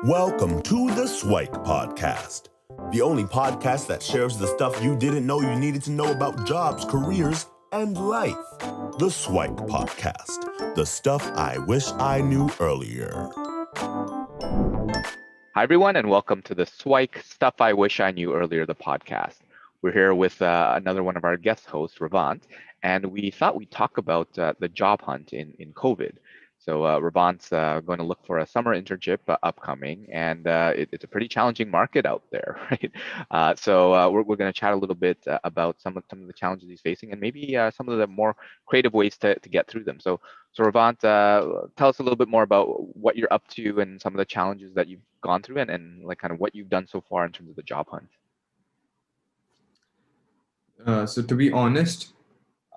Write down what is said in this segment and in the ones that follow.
Welcome to the SIWIKE Podcast, the only podcast that shares the stuff you didn't know you needed to know about jobs, careers, and life. The SIWIKE Podcast, the stuff I wish I knew earlier. Hi, everyone, and welcome to the SIWIKE Stuff I Wish I Knew Earlier, the podcast. We're here with another one of our guest hosts, Revant, and we thought we'd talk about the job hunt in COVID. So Revant's going to look for a summer internship upcoming, and it's a pretty challenging market out there, right? So we're going to chat a little bit about some of the challenges he's facing, and maybe some of the more creative ways to get through them. So Revant, tell us a little bit more about what you're up to and some of the challenges that you've gone through, and like kind of what you've done so far in terms of the job hunt. So to be honest,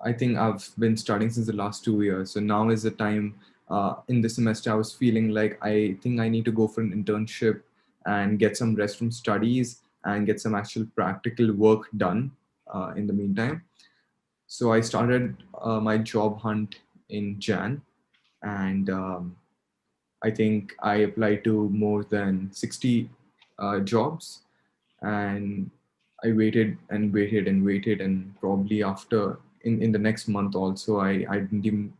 I think I've been studying since the last 2 years. So now is the time. In the semester, I was feeling like I think I need to go for an internship and get some rest from studies and get some actual practical work done in the meantime. So I started my job hunt in Jan, and I think I applied to more than 60 jobs, and I waited and waited and waited, and probably after in the next month also, I didn't even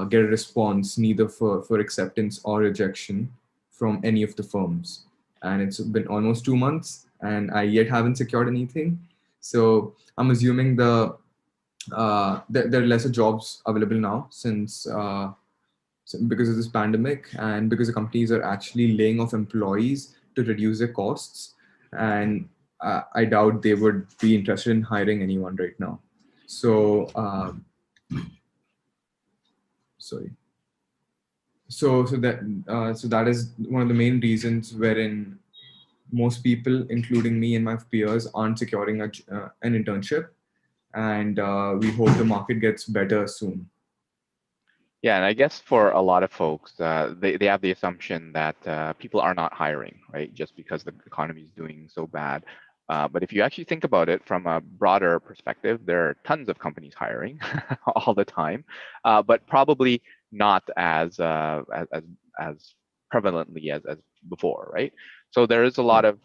get a response, neither for acceptance or rejection from any of the firms. And it's been almost 2 months and I yet haven't secured anything. So I'm assuming there are lesser jobs available now since because of this pandemic, and because the companies are actually laying off employees to reduce their costs. And I doubt they would be interested in hiring anyone right now. So So that is one of the main reasons wherein most people, including me and my peers, aren't securing an internship, and we hope the market gets better soon. Yeah, and I guess for a lot of folks, they have the assumption that people are not hiring, right? Just because the economy is doing so bad. But if you actually think about it from a broader perspective, there are tons of companies hiring all the time, but probably not as prevalently as before, right? So there is a lot of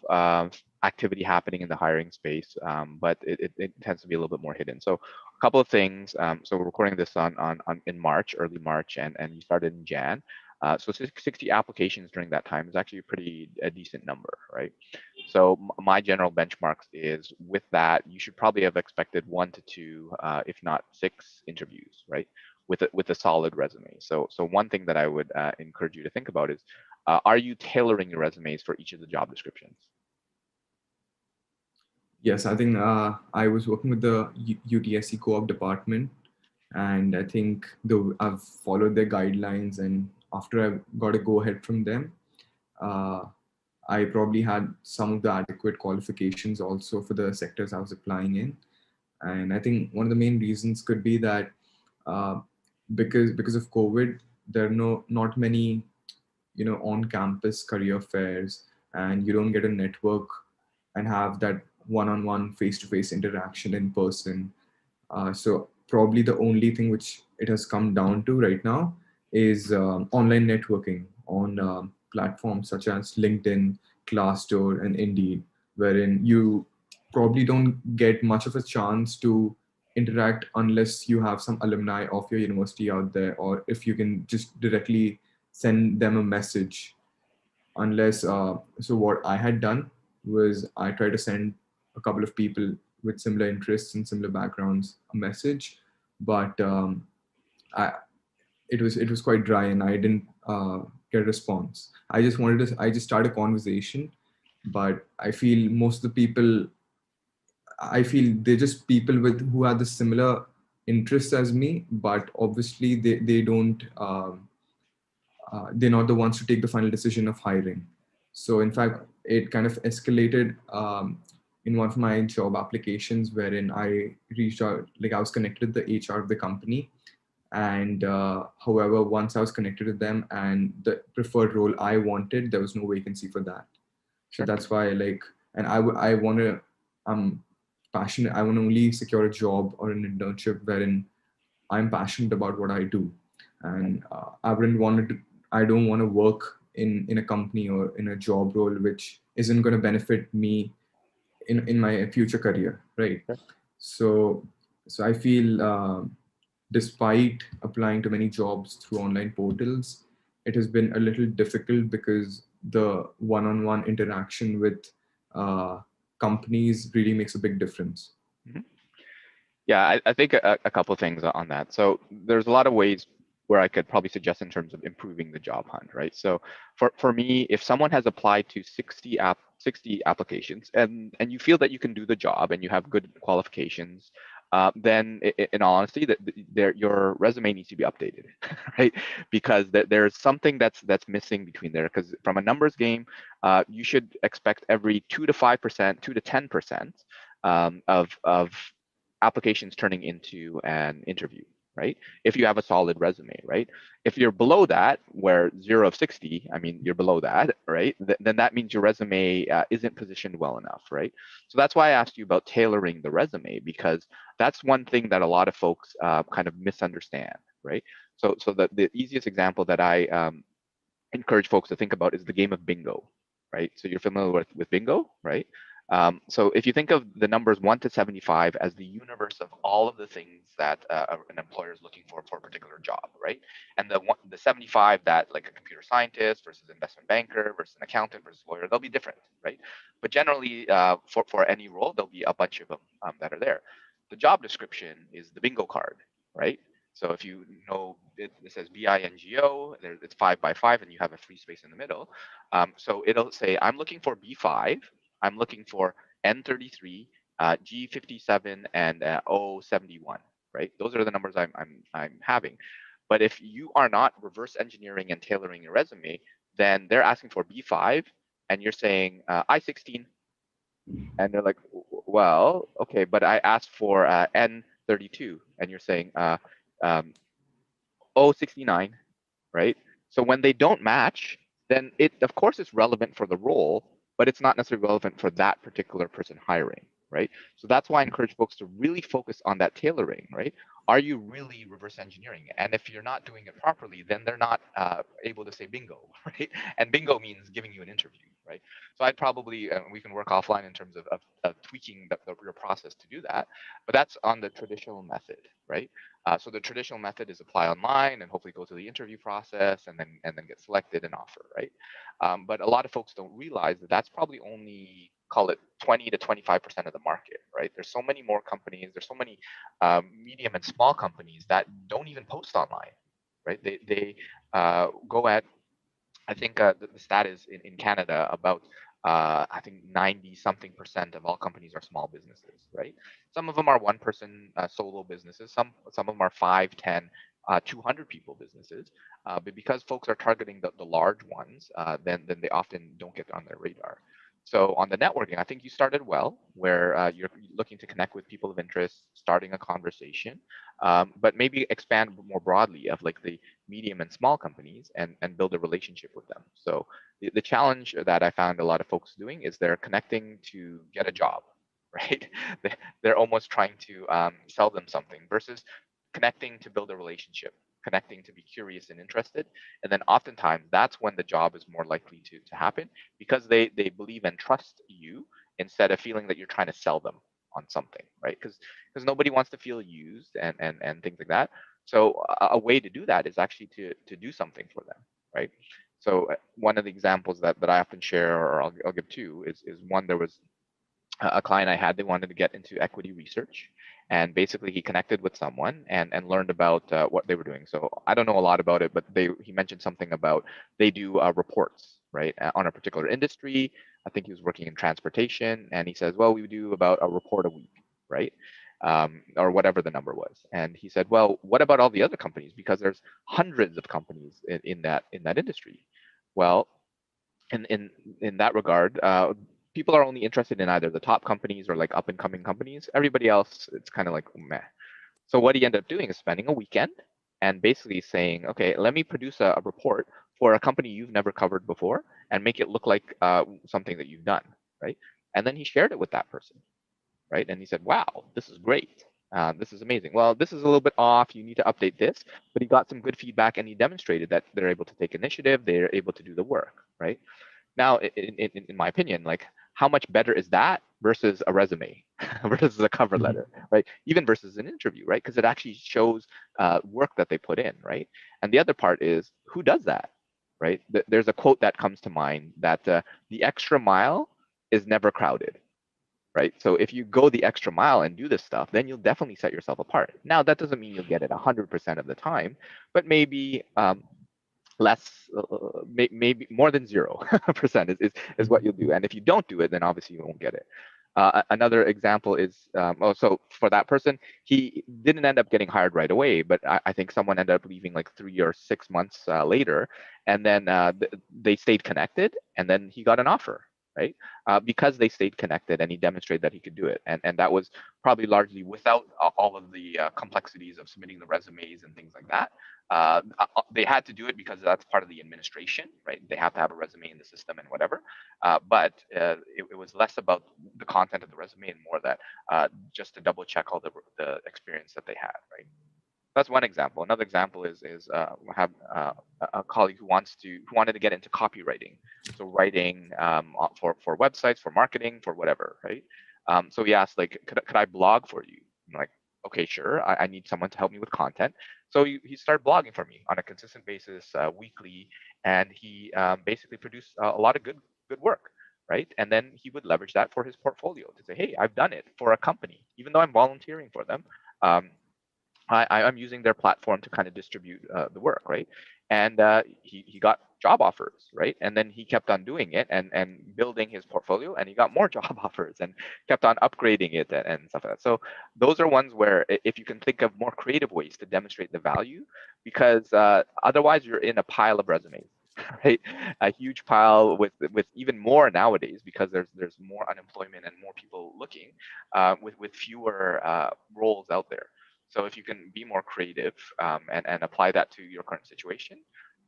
activity happening in the hiring space, but it tends to be a little bit more hidden. So a couple of things. So we're recording this in March, early March, and you started in Jan. So 60 applications during that time is actually a decent number, right? So my general benchmarks is with that, you should probably have expected 1 to 2, if not 6 interviews, right? With a solid resume. So one thing that I would encourage you to think about is, are you tailoring your resumes for each of the job descriptions? Yes, I think I was working with the UTSC co-op department, and I think I've followed their guidelines, and after I got a go-ahead from them, I probably had some of the adequate qualifications also for the sectors I was applying in. And I think one of the main reasons could be that because of COVID, there are not many on-campus career fairs, and you don't get a network and have that one-on-one face-to-face interaction in person. So probably the only thing which it has come down to right now is online networking on platforms such as LinkedIn, Glassdoor, and Indeed, wherein you probably don't get much of a chance to interact unless you have some alumni of your university out there, or if you can just directly send them a message. So what I had done was I tried to send a couple of people with similar interests and similar backgrounds a message, but it was quite dry, and I didn't get a response. I just started a conversation, but I feel most of the people, I feel they're just people who have the similar interests as me, but obviously they don't. They're not the ones to take the final decision of hiring. So in fact, it kind of escalated in one of my job applications, wherein I reached out, like I was connected to the HR of the company. And however, once I was connected to them and the preferred role I wanted, there was no vacancy for that. Sure. So that's why, and I want to, I'm passionate. I want to only secure a job or an internship wherein I'm passionate about what I do. And I don't want to work in a company or in a job role which isn't going to benefit me in my future career, right? Sure. So I feel despite applying to many jobs through online portals, it has been a little difficult because the one-on-one interaction with companies really makes a big difference. Mhm. Yeah, I think a couple of things on that. So there's a lot of ways where I could probably suggest in terms of improving the job hunt, right? So for me, if someone has applied to 60 applications and you feel that you can do the job and you have good qualifications, then in all honesty, that your resume needs to be updated, right? Because there's something that's missing between there. Because from a numbers game, you should expect every 2 to 5%, 2 to 10% of applications turning into an interview, right? If you have a solid resume, right? If you're below that, where 0 of 60, I mean, you're below that, right? Then that means your resume isn't positioned well enough, right? So that's why I asked you about tailoring the resume, because that's one thing that a lot of folks kind of misunderstand, right? So the easiest example that I encourage folks to think about is the game of bingo, right? So you're familiar with bingo, right? So if you think of the numbers 1 to 75 as the universe of all of the things that an employer is looking for a particular job, right? And the 75 that like a computer scientist versus investment banker versus an accountant versus lawyer, they'll be different, right? But generally, for any role, there'll be a bunch of them that are there. The job description is the bingo card, right? So if you know it says BINGO, it's 5 by 5, and you have a free space in the middle. So it'll say, I'm looking for B5, I'm looking for N33, G57, and O71, right? Those are the numbers I'm having. But if you are not reverse engineering and tailoring your resume, then they're asking for B5, and you're saying I16, and they're like, well, okay, but I asked for N32, and you're saying um, 069, right? So when they don't match, then it of course is relevant for the role, but it's not necessarily relevant for that particular person hiring, right? So that's why I encourage folks to really focus on that tailoring, right? Are you really reverse engineering? And if you're not doing it properly, then they're not able to say bingo, right? And bingo means giving you an interview, right? So I'd probably, we can work offline in terms of tweaking your process to do that, but that's on the traditional method, right? So the traditional method is apply online and hopefully go through the interview process and then get selected and offer, right? But a lot of folks don't realize that that's probably only, call it 20 to 25% of the market, right? There's so many more companies. There's so many medium and small companies that don't even post online, right? They go at, I think the stat is in Canada about I think 90 something percent of all companies are small businesses, right? Some of them are one person solo businesses. Some of them are 5, 10, 200 people businesses. But because folks are targeting the large ones, then they often don't get on their radar. So on the networking, I think you started well, where you're looking to connect with people of interest, starting a conversation, but maybe expand more broadly of like the medium and small companies and build a relationship with them. So the challenge that I found a lot of folks doing is they're connecting to get a job, right? They're almost trying to sell them something versus connecting to build a relationship, connecting to be curious and interested. And then oftentimes that's when the job is more likely to happen because they believe and trust you instead of feeling that you're trying to sell them on something, right? Because nobody wants to feel used and things like that. So a way to do that is actually to do something for them, right? So one of the examples that I often share, or I'll give two, is one. There was a client I had. They wanted to get into equity research, and basically he connected with someone and learned about what they were doing. So I don't know a lot about it, but he mentioned something about they do reports, right, on a particular industry. I think he was working in transportation, and he says, well, we do about a report a week, right? Or whatever the number was. And he said, well, what about all the other companies? Because there's hundreds of companies in that industry. Well, in that regard, people are only interested in either the top companies or like up and coming companies. Everybody else, it's kind of like meh. So what he ended up doing is spending a weekend and basically saying, okay, let me produce a report for a company you've never covered before and make it look like something that you've done, right? And then he shared it with that person, right? And he said, wow, this is great. This is amazing. Well, this is a little bit off. You need to update this. But he got some good feedback and he demonstrated that they're able to take initiative. They're able to do the work, right? Now, in my opinion, like how much better is that versus a resume, versus a cover Mhm. letter, right? Even versus an interview, right? Because it actually shows work that they put in, right? And the other part is who does that, right? There's a quote that comes to mind that the extra mile is never crowded, right? So if you go the extra mile and do this stuff, then you'll definitely set yourself apart. Now, that doesn't mean you'll get it 100% of the time, but maybe less, maybe more than 0% is what you'll do. And if you don't do it, then obviously you won't get it. Another example is, so for that person, he didn't end up getting hired right away, but I think someone ended up leaving like 3 or 6 months later, and then they stayed connected, and then he got an offer, right? Because they stayed connected and he demonstrated that he could do it. And that was probably largely without all of the complexities of submitting the resumes and things like that. They had to do it because that's part of the administration, right? They have to have a resume in the system and whatever. But it was less about the content of the resume and more that just to double check all the experience that they had, right? That's one example. Another example is have a colleague who wanted to get into copywriting, so writing for websites, for marketing, for whatever, right? So he asked like, could I blog for you? I'm like, okay, sure. I need someone to help me with content. So he started blogging for me on a consistent basis, weekly, and he basically produced a lot of good work, right? And then he would leverage that for his portfolio to say, hey, I've done it for a company, even though I'm volunteering for them. I'm using their platform to kind of distribute the work, right? And he got job offers, right? And then he kept on doing it and building his portfolio, and he got more job offers and kept on upgrading it and stuff like that. So those are ones where if you can think of more creative ways to demonstrate the value, because otherwise you're in a pile of resumes. Right, a huge pile with even more nowadays because there's more unemployment and more people looking, with fewer roles out there. So if you can be more creative and apply that to your current situation,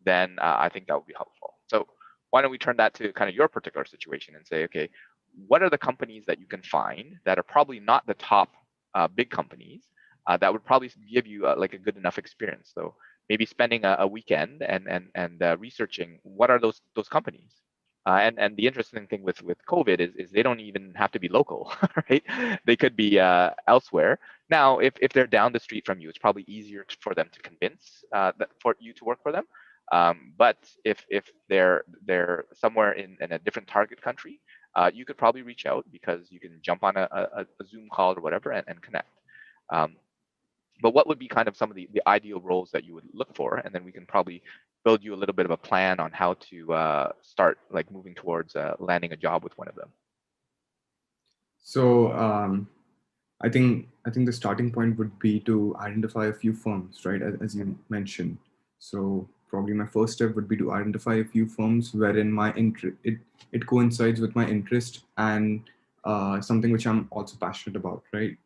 then I think that would be helpful. So why don't we turn that to kind of your particular situation and say, okay, what are the companies that you can find that are probably not the top big companies that would probably give you like a good enough experience? So maybe spending a weekend and researching what are those companies. And the interesting thing with COVID is they don't even have to be local, right? They could be elsewhere. Now, if they're down the street from you, it's probably easier for them to convince that for you to work for them. But if they're somewhere in a different target country, you could probably reach out because you can jump on a Zoom call or whatever and connect. Um, but what would be kind of some of the ideal roles that you would look for? And then we can probably build you a little bit of a plan on how to start like moving towards landing a job with one of them. So I think the starting point would be to identify a few firms, right? As you mentioned. So probably my first step would be to identify a few firms wherein it coincides with my interest and something which I'm also passionate about, right?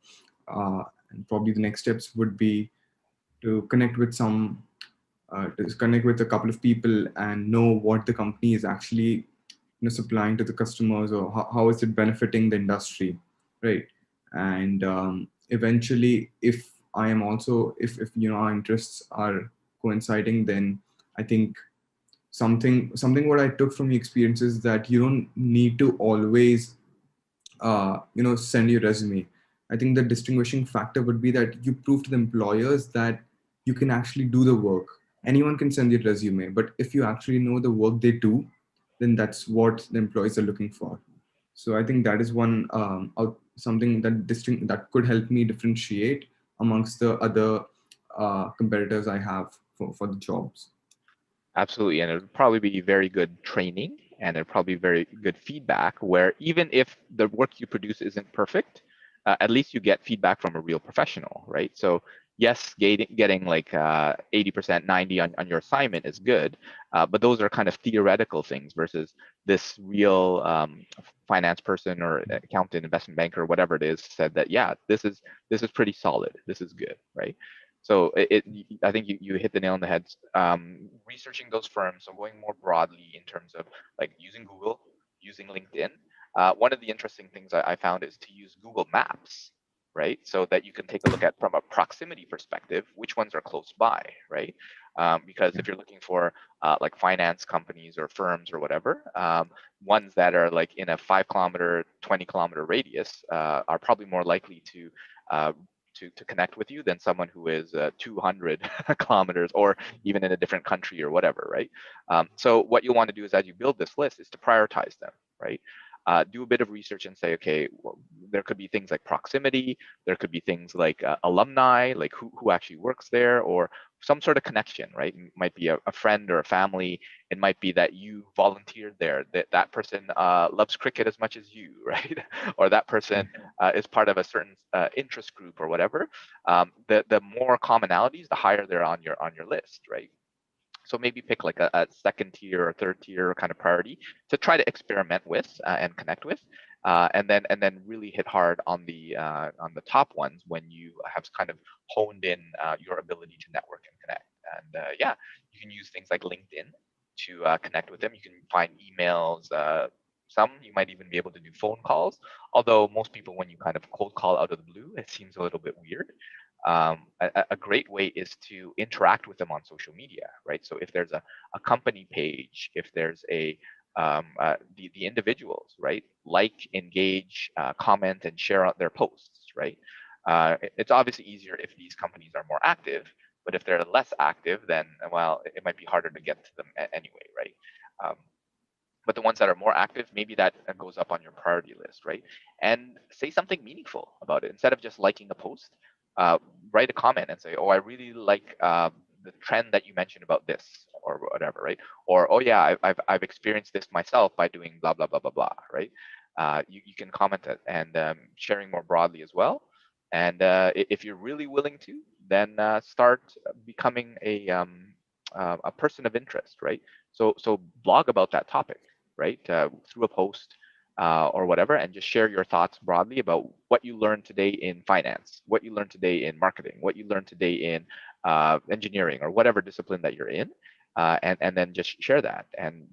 And probably the next steps would be to connect with a couple of people and know what the company is actually supplying to the customers, or how is it benefiting the industry, right? And eventually, if I am also if our interests are coinciding, then I think something what I took from the experience is that you don't need to always send your resume. I think the distinguishing factor would be that you prove to the employers that you can actually do the work. Anyone can send your resume, but if you actually know the work they do, then that's what the employees are looking for. So I think that is one something that could help me differentiate amongst the other competitors I have for the jobs. Absolutely. And it would probably be very good training and it'd probably be very good feedback where even if the work you produce isn't perfect, at least you get feedback from a real professional, right? So yes, getting like 80%, 90 on your assignment is good, but those are kind of theoretical things versus this real finance person or accountant, investment banker, whatever it is, said that, yeah, this is pretty solid. This is good, right? So I think you hit the nail on the head. Researching those firms, so going more broadly in terms of like using Google, using LinkedIn. One of the interesting things I found is to use Google Maps, right? So that you can take a look at from a proximity perspective, which ones are close by, right? Because if you're looking for like finance companies or firms or whatever, ones that are like in a 5 kilometer, 20 kilometer radius are probably more likely to connect with you than someone who is 200 kilometers or even in a different country or whatever, right? So what you'll want to do is, as you build this list, is to prioritize them, right? Do a bit of research and say, okay, well, there could be things like proximity, there could be things like alumni, like who actually works there, or some sort of connection, right? It might be a friend or a family. It might be that you volunteered there, that person loves cricket as much as you, right? Or that person is part of a certain interest group or whatever. The more commonalities, the higher they're on your list, right? So maybe pick like a second tier or third tier kind of priority to try to experiment with and connect with, and then really hit hard on the top ones when you have kind of honed in your ability to network and connect. And yeah, you can use things like LinkedIn to connect with them. You can find emails. Some you might even be able to do phone calls. Although most people, when you kind of cold call out of the blue, it seems a little bit weird. A great way is to interact with them on social media, right? So if there's a company page, if there's the individuals, right? Like, engage, comment, and share out their posts, right? It's obviously easier if these companies are more active, but if they're less active, then, well, it might be harder to get to them anyway, right? But the ones that are more active, maybe that goes up on your priority list, right? And say something meaningful about it. Instead of just liking a post, write a comment and say, oh, I really like the trend that you mentioned about this or whatever, right? Or, oh yeah, I've experienced this myself by doing blah, blah, blah, blah, blah, right? You can comment it, and sharing more broadly as well. And if you're really willing to, then start becoming a person of interest, right? So blog about that topic, right? Through a post or whatever, and just share your thoughts broadly about what you learned today in finance, what you learned today in marketing, what you learned today in engineering, or whatever discipline that you're in, and then just share that. And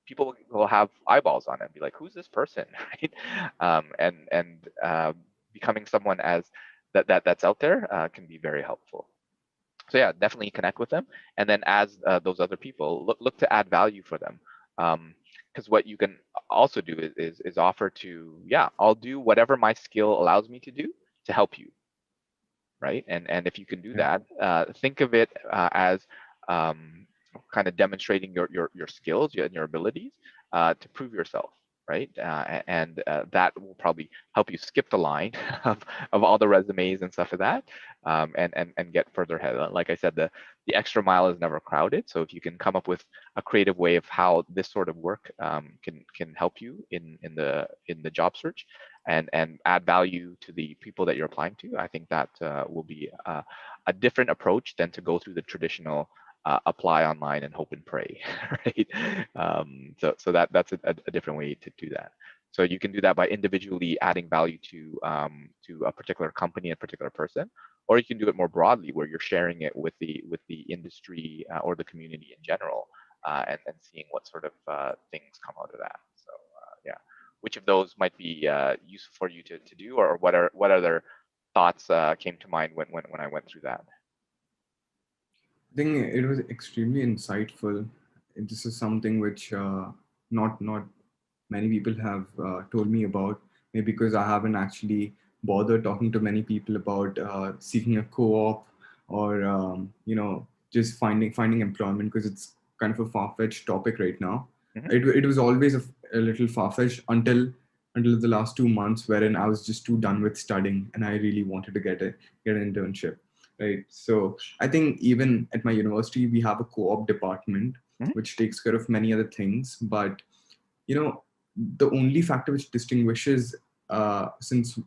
people will have eyeballs on it and be like, who's this person, right? And becoming someone as that's out there can be very helpful. So yeah, definitely connect with them, and then as those other people, look to add value for them. Because what you can also do is offer to, yeah, I'll do whatever my skill allows me to do to help you, right? And if you can do that, think of it as kind of demonstrating your skills and your abilities to prove yourself, right? And that will probably help you skip the line of all the resumes and stuff like that, and get further ahead. Like I said, the extra mile is never crowded. So if you can come up with a creative way of how this sort of work can help you in the job search and add value to the people that you're applying to, I think that will be a different approach than to go through the traditional apply online and hope and pray, right? So that's a different way to do that. So you can do that by individually adding value to a particular company, a particular person, or you can do it more broadly, where you're sharing it with the industry or the community in general, and seeing what sort of things come out of that. So yeah, which of those might be useful for you to do, or what other thoughts came to mind when I went through that? I think it was extremely insightful. This is something which not many people have told me about. Maybe because I haven't actually bothered talking to many people about seeking a co-op or just finding employment, because it's kind of a far-fetched topic right now. Mm-hmm. It was always a little far-fetched until the last 2 months, wherein I was just too done with studying and I really wanted to get an internship. Right. So I think even at my university, we have a co-op department, Mm-hmm. which takes care of many other things. But, the only factor which distinguishes, since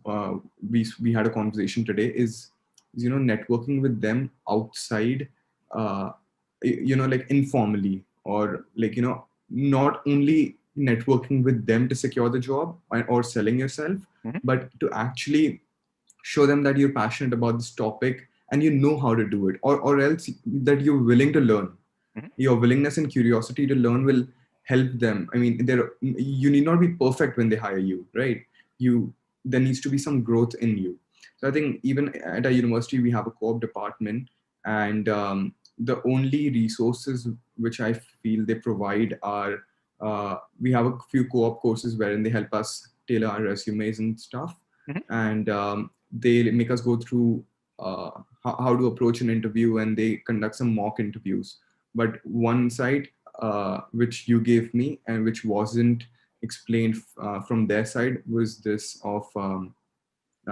we had a conversation today, is networking with them outside, like informally, or like, not only networking with them to secure the job or selling yourself, Mm-hmm. but to actually show them that you're passionate about this topic and you know how to do it, or else that you're willing to learn. Mm-hmm. Your willingness and curiosity to learn will help them. I mean, you need not be perfect when they hire you, right? There needs to be some growth in you. So I think even at our university, we have a co-op department, and the only resources which I feel they provide are we have a few co-op courses wherein they help us tailor our resumes and stuff, Mhm. and they make us go through how to approach an interview, and they conduct some mock interviews. But one side which you gave me and which wasn't explained from their side was this of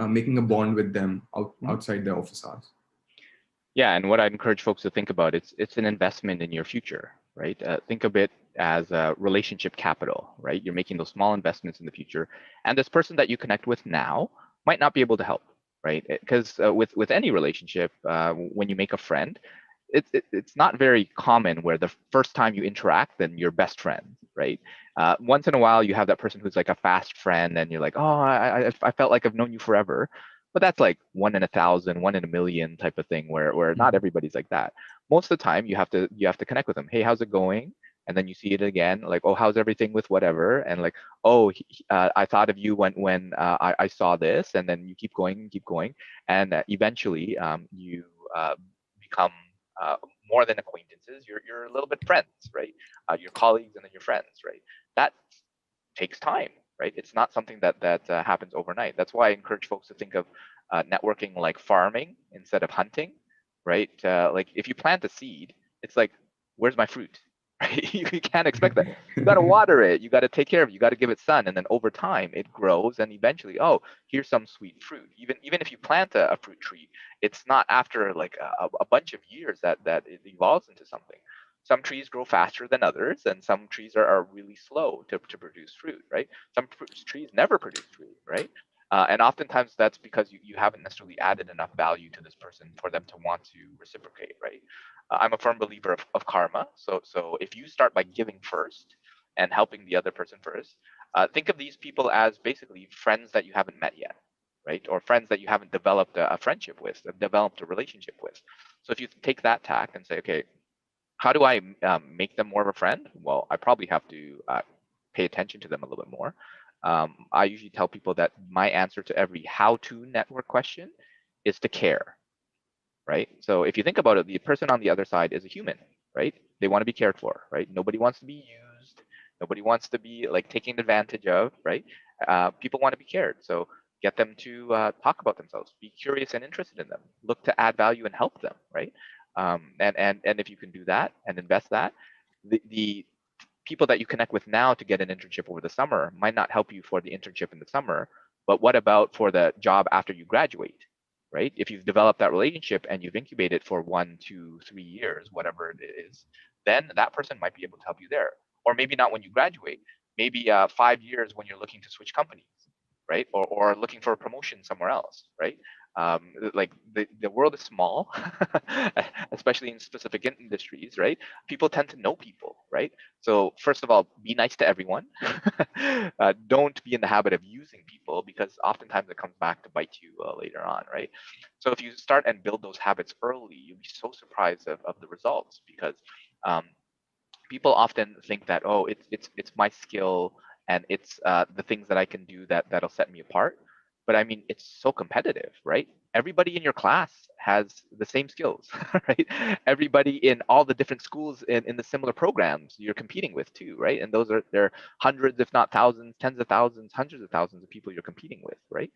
making a bond with them Mhm. outside their office hours. Yeah, and what I encourage folks to think about, it's an investment in your future, right? Think of it as a relationship capital, right? You're making those small investments in the future, and this person that you connect with now might not be able to help, right? Because with any relationship, when you make a friend, it's not very common where the first time you interact, then you're best friends, right? Once in a while, you have that person who's like a fast friend, and you're like, oh, I felt like I've known you forever. But that's like 1 in 1,000, 1 in 1,000,000 type of thing where not Mhm. everybody's like that. Most of the time you have to connect with them. Hey, how's it going? And then you see it again, like, oh, how's everything with whatever? And like, oh, I thought of you when I saw this, and then you keep going, and eventually you become uh, more than acquaintances. You're a little bit friends, right? Your colleagues and then your friends, right? That takes time, right? It's not something that happens overnight. That's why I encourage folks to think of networking like farming instead of hunting, right? Like if you plant a seed, it's like, where's my fruit? Right? You can't expect that. You got to water it. You got to take care of it. You got to give it sun, and then over time it grows, and eventually, oh, here's some sweet fruit. Even if you plant a fruit tree, it's not after like a bunch of years that it evolves into something. Some trees grow faster than others, and some trees are really slow to produce fruit, right? Some trees never produce fruit, right? And oftentimes that's because you haven't necessarily added enough value to this person for them to want to reciprocate, right? I'm a firm believer of karma. So if you start by giving first and helping the other person first, think of these people as basically friends that you haven't met yet, right? Or friends that you haven't developed a friendship with, developed a relationship with. So if you take that tack and say, okay, how do I make them more of a friend? Well, I probably have to pay attention to them a little bit more. I usually tell people that my answer to every how-to network question is to care, right? So if you think about it, the person on the other side is a human, right? They want to be cared for, right? Nobody wants to be used. Nobody wants to be like taken advantage of, right? People want to be cared. So get them to talk about themselves, be curious and interested in them, look to add value and help them, right? And if you can do that and invest that, the people that you connect with now to get an internship over the summer might not help you for the internship in the summer, but what about for the job after you graduate, right? If you've developed that relationship and you've incubated for 1, 2, 3 years, whatever it is, then that person might be able to help you there. Or maybe not when you graduate, maybe 5 years when you're looking to switch companies, right? Or looking for a promotion somewhere else, right? Like the world is small, especially in specific industries, right? People tend to know people, right? So first of all, be nice to everyone. Don't be in the habit of using people because oftentimes it comes back to bite you later on, right? So if you start and build those habits early, you'll be so surprised of the results because um, people often think that, oh, it's my skill and it's the things that I can do that'll set me apart. But I mean, it's so competitive, right? Everybody in your class has the same skills, right? Everybody in all the different schools in the similar programs you're competing with too, right? And those are there are hundreds, if not thousands, tens of thousands, hundreds of thousands of people you're competing with, right?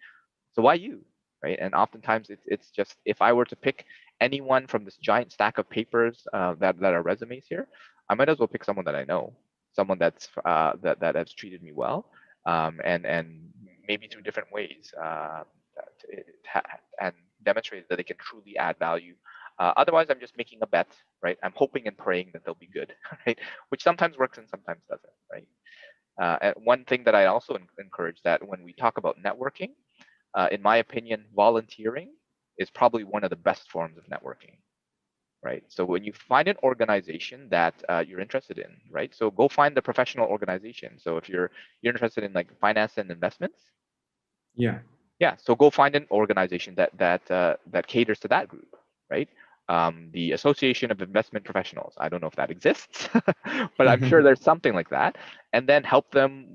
So why you, right? And oftentimes it's just if I were to pick anyone from this giant stack of papers that are resumes here, I might as well pick someone that I know, someone that has treated me well, and maybe through different ways, and demonstrated that they can truly add value. Otherwise, I'm just making a bet, right? I'm hoping and praying that they'll be good, right? Which sometimes works and sometimes doesn't, right? And one thing that I also encourage that when we talk about networking, in my opinion, volunteering is probably one of the best forms of networking, right? So when you find an organization that you're interested in, right? So go find the professional organization. So if you're interested in like finance and investments, Yeah. yeah. So go find an organization that caters to that group, right? the Association of Investment Professionals. I don't know if that exists, but I'm sure there's something like that. And then help them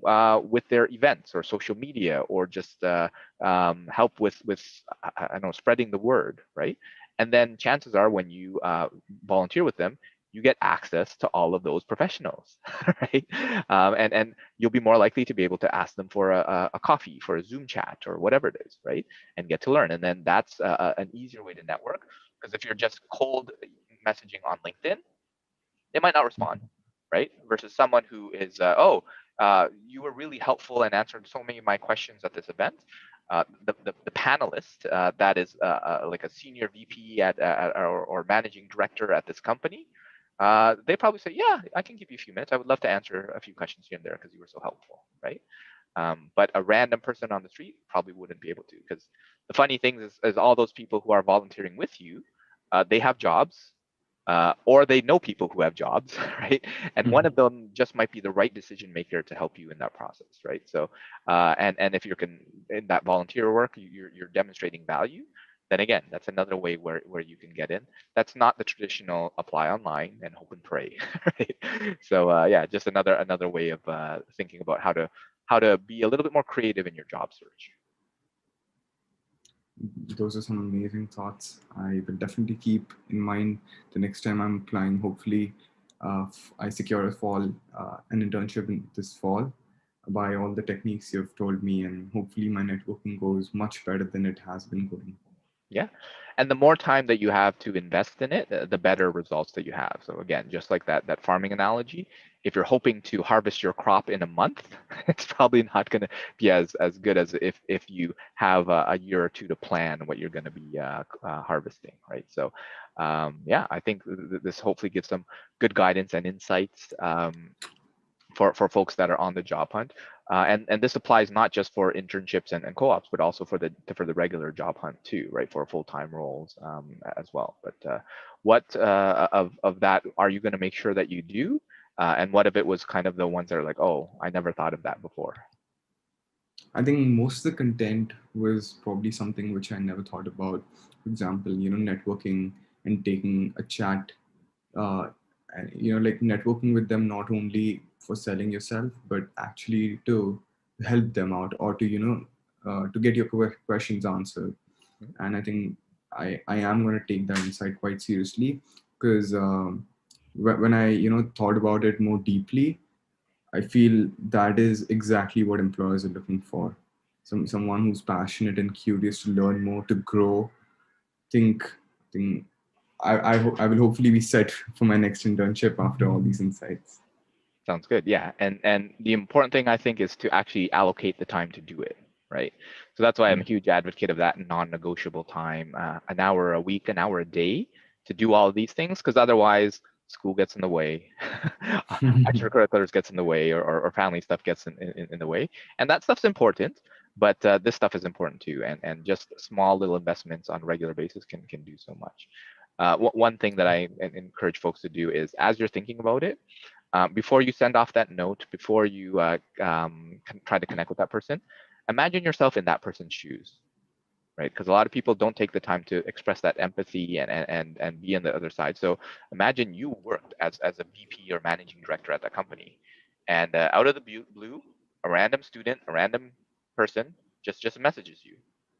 with their events or social media, or just help with I don't know, spreading the word, right? And then chances are, when you volunteer with them, you get access to all of those professionals, right? And you'll be more likely to be able to ask them for a coffee, for a Zoom chat, or whatever it is, right? And get to learn. And then that's an easier way to network. Because if you're just cold messaging on LinkedIn, they might not respond, right? Versus someone who is, you were really helpful and answered so many of my questions at this event. The panelist that is like a senior VP or managing director at this company, they probably say, yeah, I can give you a few minutes. I would love to answer a few questions here and there because you were so helpful, right? But a random person on the street probably wouldn't be able to, because the funny thing is all those people who are volunteering with you, they have jobs, or they know people who have jobs, right? And one of them just might be the right decision maker to help you in that process, right? So, and if you're in that volunteer work, you're demonstrating value, then again, that's another way where you can get in. That's not the traditional apply online and hope and pray, right? So yeah, just another way of thinking about how to be a little bit more creative in your job search. Those are some amazing thoughts. I will definitely keep in mind the next time I'm applying. Hopefully, I secure an internship this fall by all the techniques you've told me, and hopefully my networking goes much better than it has been going. Yeah. And the more time that you have to invest in it, the better results that you have. So again, just like that farming analogy, if you're hoping to harvest your crop in a month, it's probably not going to be as good as if you have a year or two to plan what you're going to be harvesting, right? So yeah, I think this hopefully gives some good guidance and insights for folks that are on the job hunt. And this applies not just for internships and co-ops, but also for the regular job hunt too, right? For full-time roles as well. But what of that are you going to make sure that you do? And what if it was kind of the ones that are like, oh, I never thought of that before? I think most of the content was probably something which I never thought about. For example, networking and taking a chat, and, like networking with them, not only for selling yourself, but actually to help them out, or to, to get your questions answered. And I think I am going to take that insight quite seriously, because when I, thought about it more deeply, I feel that is exactly what employers are looking for. Someone who's passionate and curious to learn more, to grow. Think I will hopefully be set for my next internship after all these insights. Sounds good. Yeah. And the important thing, I think, is to actually allocate the time to do it, right? So that's why I'm a huge advocate of that non-negotiable time, an hour a week, an hour a day to do all of these things, because otherwise school gets in the way, extracurriculars gets in the way, or family stuff gets in the way. And that stuff's important, but this stuff is important too. And just small little investments on a regular basis can do so much. One thing that I encourage folks to do is, as you're thinking about it, before you send off that note, before you try to connect with that person, imagine yourself in that person's shoes, right? Because a lot of people don't take the time to express that empathy and be on the other side. So imagine you worked as a VP or managing director at that company, and out of the blue, a random student, a random person just messages you,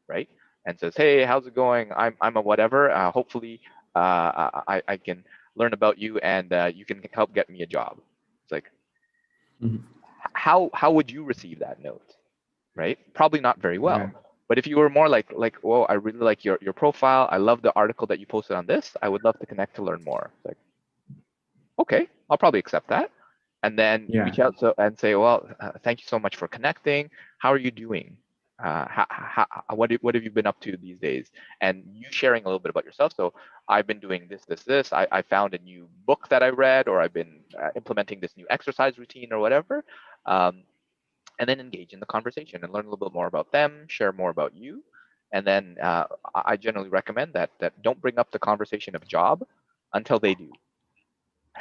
right? And says, hey, how's it going? I'm a whatever. Hopefully I can learn about you, and you can help get me a job. It's like, how would you receive that note, right? Probably not very well. Right. But if you were more like, well, I really like your profile. I love the article that you posted on this. I would love to connect to learn more. It's like, okay, I'll probably accept that. And then Yeah. reach out and say, well, thank you so much for connecting. How are you doing? What have you been up to these days? And you sharing a little bit about yourself. So I've been doing this. I found a new book that I read, or I've been implementing this new exercise routine or whatever. And then engage in the conversation and learn a little bit more about them, share more about you. And then I generally recommend that don't bring up the conversation of job until they do,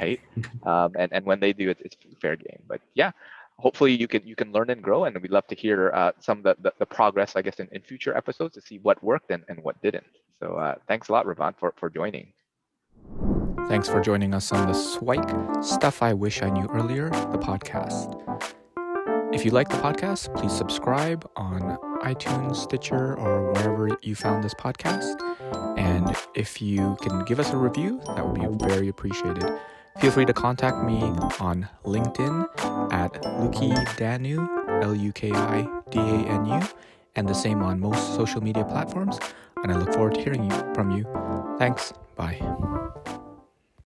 right? And when they do, it's fair game. But yeah, hopefully you can learn and grow, and we'd love to hear some of the progress, I guess, in future episodes, to see what worked and what didn't. So thanks a lot, Revant, for joining. Thanks for joining us on the SIWIKE Stuff I Wish I Knew Earlier, the podcast. If you like the podcast, please subscribe on iTunes, Stitcher, or wherever you found this podcast. And if you can give us a review, that would be very appreciated. Feel free to contact me on LinkedIn at Lukidanu, Lukidanu, and the same on most social media platforms. And I look forward to hearing from you. Thanks. Bye.